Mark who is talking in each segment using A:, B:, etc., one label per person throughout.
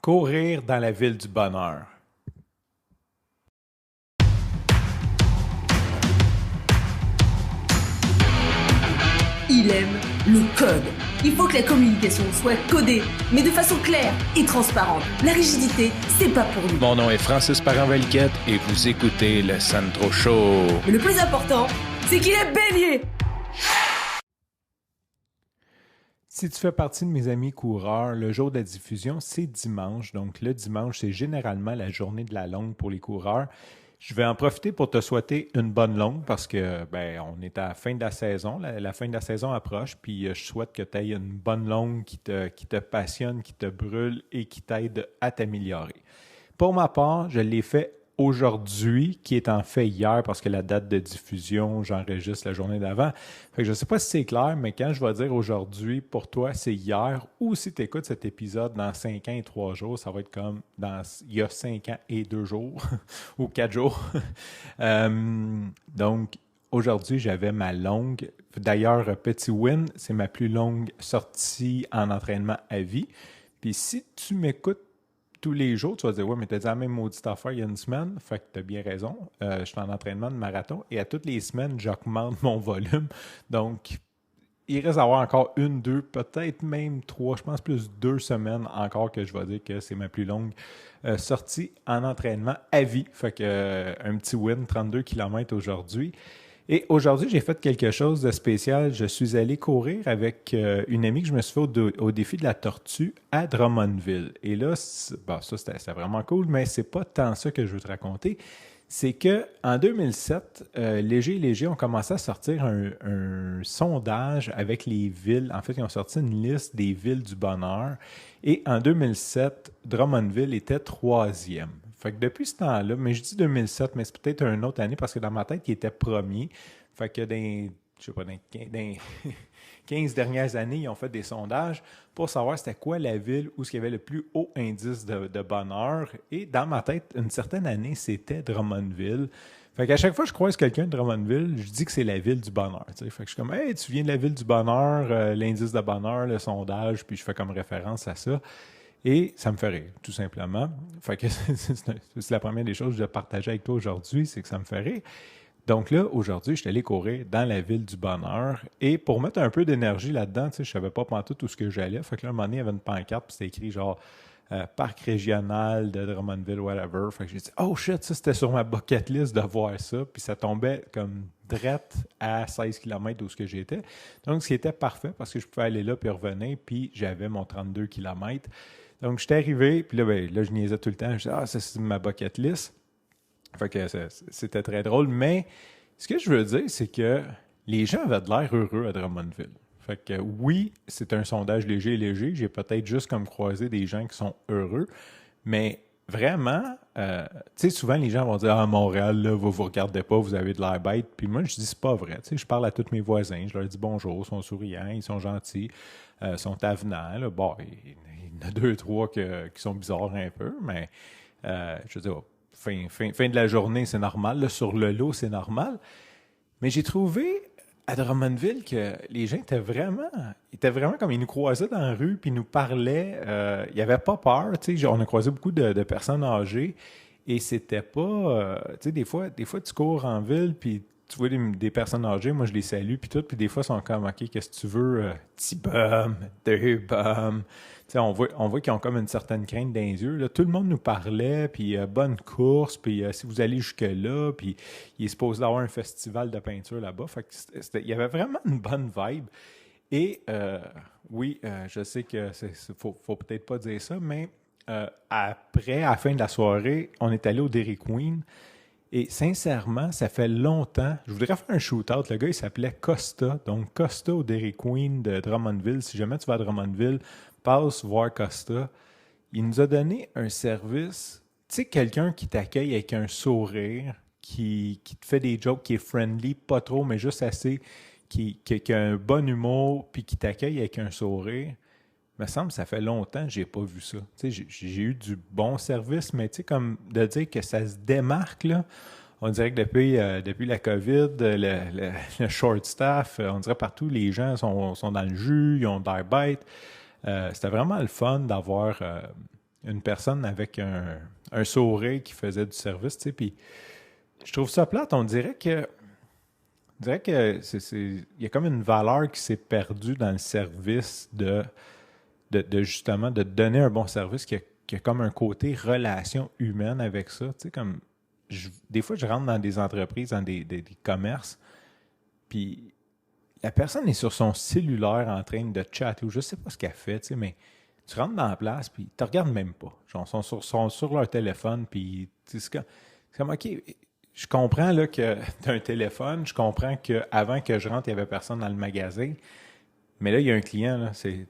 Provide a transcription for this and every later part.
A: Courir dans la ville du bonheur.
B: Il aime le code. Il faut que la communication soit codée, mais de façon claire et transparente. La rigidité, c'est pas pour lui.
C: Mon nom est Francis Parent-Valquette et vous écoutez le Sandro Show.
B: Mais le plus important, c'est qu'il est bélier.
A: Si tu fais partie de mes amis coureurs, le jour de la diffusion, c'est dimanche. Donc, le dimanche, c'est généralement la journée de la longue pour les coureurs. Je vais en profiter pour te souhaiter une bonne longue parce que on est à la fin de la saison. La fin de la saison approche, puis je souhaite que tu aies une bonne longue qui te passionne, qui te brûle et qui t'aide à t'améliorer. Pour ma part, je l'ai fait aujourd'hui, qui est en fait hier, parce que la date de diffusion, j'enregistre la journée d'avant. Fait que je ne sais pas si c'est clair, mais quand je vais dire aujourd'hui, pour toi, c'est hier, ou si tu écoutes cet épisode dans 5 ans et 3 jours, ça va être comme il y a 5 ans et 2 jours, ou 4 jours. Donc, aujourd'hui, j'avais ma longue. D'ailleurs, petit win, c'est ma plus longue sortie en entraînement à vie. Puis si tu m'écoutes tous les jours, tu vas dire « Ouais, mais tu as dit la même maudite affaire il y a une semaine. » Fait que tu as bien raison. Je suis en entraînement de marathon et à toutes les semaines, j'augmente mon volume. Donc, il reste à avoir encore une, deux, peut-être même trois, je pense plus 2 semaines encore que je vais dire que c'est ma plus longue sortie en entraînement à vie. Fait que un petit win, 32 km aujourd'hui. Et aujourd'hui, j'ai fait quelque chose de spécial. Je suis allé courir avec une amie que je me suis fait au défi de la tortue à Drummondville. Et là, ça, c'était vraiment cool, mais c'est pas tant ça que je veux te raconter. C'est qu'en 2007, Léger ont commencé à sortir un sondage avec les villes. En fait, ils ont sorti une liste des villes du bonheur. Et en 2007, Drummondville était 3e. Fait que depuis ce temps-là, mais je dis 2007, mais c'est peut-être une autre année parce que dans ma tête, il était premier. Fait que dans 15 dernières années, ils ont fait des sondages pour savoir c'était quoi la ville où il y avait le plus haut indice de bonheur. Et dans ma tête, une certaine année, c'était Drummondville. Fait qu'à chaque fois que je croise quelqu'un de Drummondville, je dis que c'est la ville du bonheur. T'sais. Fait que je suis comme « Hey, tu viens de la ville du bonheur, l'indice de bonheur, le sondage », puis je fais comme référence à ça. Et ça me fait rire, tout simplement. Fait que c'est la première des choses que je vais partager avec toi aujourd'hui, c'est que ça me fait rire. Donc là, aujourd'hui, je suis allé courir dans la ville du bonheur. Et pour mettre un peu d'énergie là-dedans, tu sais, je savais pas pantoute où ce que j'allais. Fait que là, à un moment donné, il y avait une pancarte, puis c'était écrit genre Parc régional de Drummondville, whatever. Fait que j'ai dit, oh shit, ça c'était sur ma bucket list de voir ça. Puis ça tombait comme drette à 16 km d'où ce que j'étais. Donc, ce qui était parfait parce que je pouvais aller là puis revenir, puis j'avais mon 32 km. Donc, j'étais arrivé, puis là, je niaisais tout le temps. Je disais, ça, c'est ma bucket list. Fait que c'était très drôle. Mais ce que je veux dire, c'est que les gens avaient de l'air heureux à Drummondville. Fait que oui, c'est un sondage léger. J'ai peut-être juste comme croisé des gens qui sont heureux. Mais vraiment, tu sais, souvent, les gens vont dire « Ah, Montréal, là, vous regardez pas, vous avez de l'air bête. » Puis moi, je dis « C'est pas vrai. » Tu sais, je parle à tous mes voisins, je leur dis bonjour, ils sont souriants, ils sont gentils, sont avenants. Là. Bon, il y en a 2, 3 qui sont bizarres un peu, mais je veux dire, fin de la journée, c'est normal. Là, sur le lot, c'est normal. Mais j'ai trouvé à Drummondville que les gens étaient vraiment comme ils nous croisaient dans la rue puis ils nous parlaient. Ils n'avaient pas peur. On a croisé beaucoup de personnes âgées et c'était pas. Tu sais, des fois, tu cours en ville puis tu vois des personnes âgées, moi je les salue puis tout, puis des fois ils sont comme OK, qu'est-ce que tu veux? Petit bum, 2 bums. Tu sais, on voit qu'ils ont comme une certaine crainte dans les yeux. Là. Tout le monde nous parlait, puis bonne course, puis si vous allez jusque-là, puis il est supposé avoir un festival de peinture là-bas. Fait que il y avait vraiment une bonne vibe. Et oui, je sais que faut peut-être pas dire ça, mais après, à la fin de la soirée, on est allé au Dairy Queen. Et sincèrement, ça fait longtemps. Je voudrais faire un shootout. Le gars, il s'appelait Costa. Donc, Costa au Dairy Queen de Drummondville. Si jamais tu vas à Drummondville, passe voir Costa. Il nous a donné un service. Tu sais, quelqu'un qui t'accueille avec un sourire, qui te fait des jokes, qui est friendly, pas trop, mais juste assez, qui a un bon humour, puis qui t'accueille avec un sourire. Il me semble que ça fait longtemps que je n'ai pas vu ça. J'ai eu du bon service, mais comme de dire que ça se démarque, là, on dirait que depuis la COVID, le short staff, on dirait partout, les gens sont dans le jus, ils ont de l'air bêtes. C'était vraiment le fun d'avoir une personne avec un sourire qui faisait du service, tu sais, puis je trouve ça plate. On dirait que il y a comme une valeur qui s'est perdue dans le service de justement de donner un bon service qui a comme un côté relation humaine avec ça. Tu sais, comme des fois, je rentre dans des entreprises, dans des commerces, puis la personne est sur son cellulaire en train de chatter ou je sais pas ce qu'elle fait, tu sais, mais tu rentres dans la place, puis ils te regardent même pas. Genre, ils sont sur leur téléphone, puis c'est comme, OK, je comprends là, que tu as un téléphone, je comprends qu'avant que je rentre, il n'y avait personne dans le magasin, mais là, il y a un client, là, c'est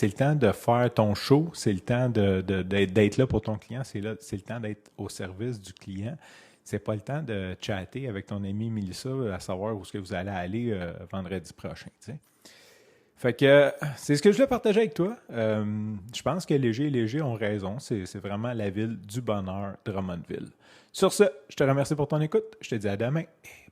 A: le temps de faire ton show, c'est le temps d'être là pour ton client, c'est le temps d'être au service du client. C'est pas le temps de chatter avec ton ami Mélissa à savoir où est-ce que vous allez aller vendredi prochain, tu sais. Fait que c'est ce que je voulais partager avec toi. Je pense que Léger et Léger ont raison. C'est vraiment la ville du bonheur, Drummondville. Sur ce, je te remercie pour ton écoute. Je te dis à demain et